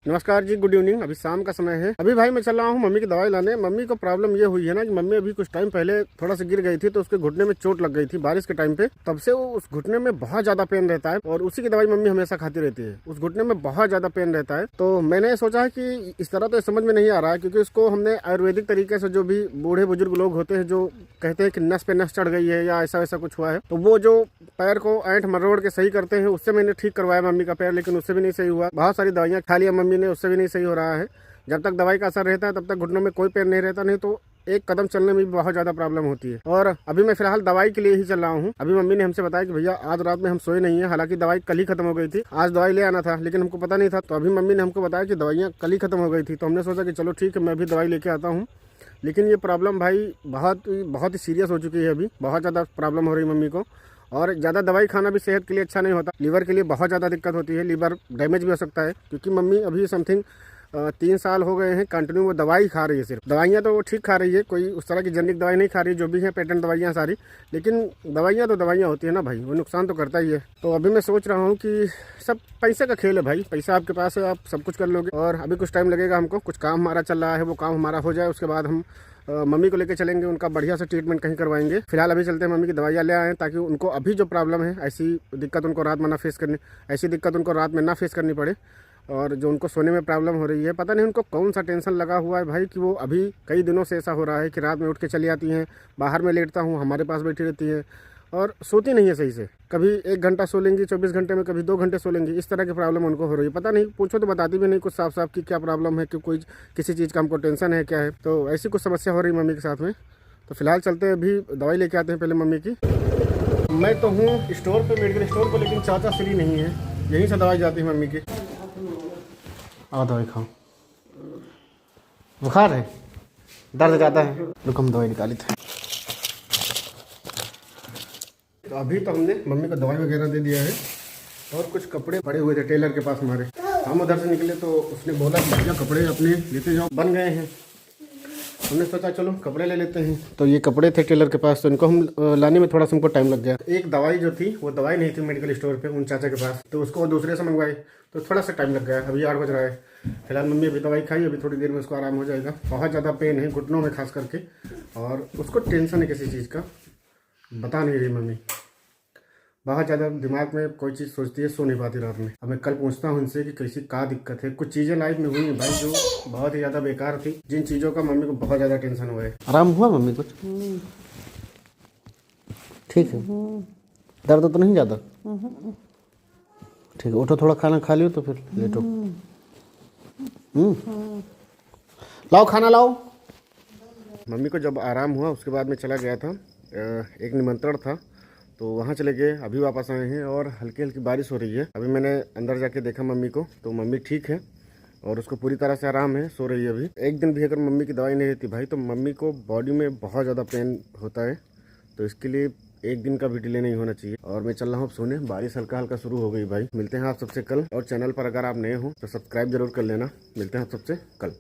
नमस्कार जी, good evening. अभी शाम का समय है। अभी भाई मैं चल रहा हूँ मम्मी की दवाई लाने। मम्मी को प्रॉब्लम ये हुई है ना कि मम्मी अभी कुछ टाइम पहले थोड़ा सा गिर गई थी, तो उसके घुटने में चोट लग गई थी बारिश के टाइम पे। तब से वो उस घुटने में बहुत ज्यादा पेन रहता है और उसी की दवाई मम्मी हमेशा खाती रहती है। उस घुटने में बहुत ज्यादा पेन रहता है, तो मैंने सोचा है कि इस तरह तो समझ में नहीं आ रहा है, क्योंकि उसको हमने आयुर्वेदिक तरीके से, जो भी बूढ़े बुजुर्ग लोग होते हैं जो कहते हैं कि नस पे नस चढ़ गई है या ऐसा वैसा कुछ हुआ है, तो वो जो पैर को ऐंठ मरोड़ के सही करते हैं, उससे मैंने ठीक करवाया मम्मी का पैर, लेकिन उससे भी नहीं सही हुआ। बहुत सारी दवाइयाँ खा लिया मम्मी ने, उससे भी नहीं सही हो रहा है। जब तक दवाई का असर रहता है तब तक घुटनों में कोई पेन नहीं रहता, नहीं तो एक कदम चलने में भी बहुत ज़्यादा प्रॉब्लम होती है। और अभी मैं फिलहाल दवाई के लिए ही चल रहा हूँ। अभी मम्मी ने हमसे बताया कि भैया आज रात में हम सोए नहीं है, हालांकि दवाई कल ही खत्म हो गई थी। आज दवाई ले आना था लेकिन हमको पता नहीं था, तो अभी मम्मी ने हमको बताया कि दवाइयाँ कल ही खत्म हो गई थी। तो हमने सोचा कि चलो ठीक है, मैं भी दवाई लेके आता हूँ। लेकिन ये प्रॉब्लम भाई बहुत ही सीरियस हो चुकी है। अभी बहुत ज़्यादा प्रॉब्लम हो रही है मम्मी को, और ज़्यादा दवाई खाना भी सेहत के लिए अच्छा नहीं होता। लीवर के लिए बहुत ज़्यादा दिक्कत होती है, लीवर डैमेज भी हो सकता है, क्योंकि मम्मी अभी समथिंग 3 साल हो गए हैं कंटिन्यू वो दवाई खा रही है। सिर्फ दवाइयाँ तो वो ठीक खा रही है, कोई उस तरह की जेनरिक दवाई नहीं खा रही, जो भी है पेटेंट दवाइयाँ सारी। लेकिन दवाइयाँ तो दवाइयाँ होती है ना भाई, वो नुकसान तो करता ही है। तो अभी मैं सोच रहा हूँ कि सब पैसे का खेल है भाई। पैसा आपके पास है, आप सब कुछ कर लोगे, और अभी कुछ टाइम लगेगा हमको। कुछ काम हमारा चल रहा है, वो काम हमारा हो जाए, उसके बाद हम मम्मी को लेके चलेंगे, उनका बढ़िया से ट्रीटमेंट कहीं करवाएंगे। फिलहाल अभी चलते हैं, मम्मी की दवाइयाँ ले आए, ताकि उनको अभी जो प्रॉब्लम है, ऐसी दिक्कत उनको रात में ना फेस करनी पड़े। और जो उनको सोने में प्रॉब्लम हो रही है, पता नहीं उनको कौन सा टेंशन लगा हुआ है भाई, कि वो अभी कई दिनों से ऐसा हो रहा है कि रात में उठ के चली आती हैं, बाहर में लेटता हूँ, हमारे पास बैठी रहती है और सोती नहीं है सही से। कभी 1 घंटा सो लेंगी 24 घंटे में, कभी 2 घंटे सो लेंगी। इस तरह की प्रॉब्लम उनको हो रही है। पता नहीं, पूछो तो बताती भी नहीं कुछ साफ साफ कि क्या प्रॉब्लम है, कि कोई किसी चीज़ का हमको टेंशन है, क्या है। तो ऐसी कुछ समस्या हो रही है मम्मी के साथ में। तो फिलहाल चलते हैं, अभी दवाई लेके आते हैं पहले मम्मी की। मैं तो हूँ स्टोर पे, मेडिकल स्टोर पर, लेकिन चाचा फ्री नहीं है, यहीं से दवाई जाती है मम्मी की। आओ दवाई खाओ। बुखार है, दर्द ज़्यादा है, रुको हम दवाई निकाली थे। तो अभी तो हमने मम्मी को दवाई वगैरह दे दिया है, और कुछ कपड़े पड़े हुए थे टेलर के पास हमारे। हम उधर से निकले तो उसने बोला कि भैया कपड़े अपने लेते जाओ, बन गए हैं। हमने सोचा चलो कपड़े ले लेते हैं। तो ये कपड़े थे टेलर के पास, तो इनको हम लाने में थोड़ा सा हमको टाइम लग गया। एक दवाई जो थी वो दवाई नहीं थी मेडिकल स्टोर पे उन चाचा के पास, तो उसको दूसरे से मंगवाई, तो थोड़ा सा टाइम लग गया। अभी 8 बज रहा है। फिलहाल मम्मी अभी दवाई खाई, अभी थोड़ी देर में उसको आराम हो जाएगा। बहुत ज़्यादा पेन है घुटनों में खास करके, और उसको टेंशन है किसी चीज़ का, बता नहीं रही मम्मी। बहुत ज़्यादा दिमाग में कोई चीज़ सोचती है, सो नहीं पाती रात में। अब मैं कल पूछता हूँ इनसे कि कैसी क्या दिक्कत है। कुछ चीज़ें लाइफ में हुई हैं भाई जो बहुत ही ज़्यादा बेकार थी, जिन चीज़ों का मम्मी को बहुत ज़्यादा टेंशन हुआ है। आराम हुआ मम्मी कुछ? ठीक है, दर्द तो नहीं ज़्यादा? ठीक है, उठो, थोड़ा खाना खा लियो तो फिर लेटो। लाओ खाना लाओ। मम्मी को जब आराम हुआ उसके बाद मैं चला गया था, एक निमंत्रण था, तो वहाँ चले गए। अभी वापस आए हैं और हल्की हल्की बारिश हो रही है। अभी मैंने अंदर जाके देखा मम्मी को, तो मम्मी ठीक है और उसको पूरी तरह से आराम है, सो रही है अभी। एक दिन भी अगर मम्मी की दवाई नहीं रहती भाई, तो मम्मी को बॉडी में बहुत ज़्यादा पेन होता है। तो इसके लिए एक दिन का भी डिले नहीं होना चाहिए। और मैं चल रहा हूँ अब सोने, बारिश हल्का हल्का शुरू हो गई भाई। मिलते हैं आप सबसे कल, और चैनल पर अगर आप नए हो तो सब्सक्राइब जरूर कर लेना। मिलते हैं आप सबसे कल।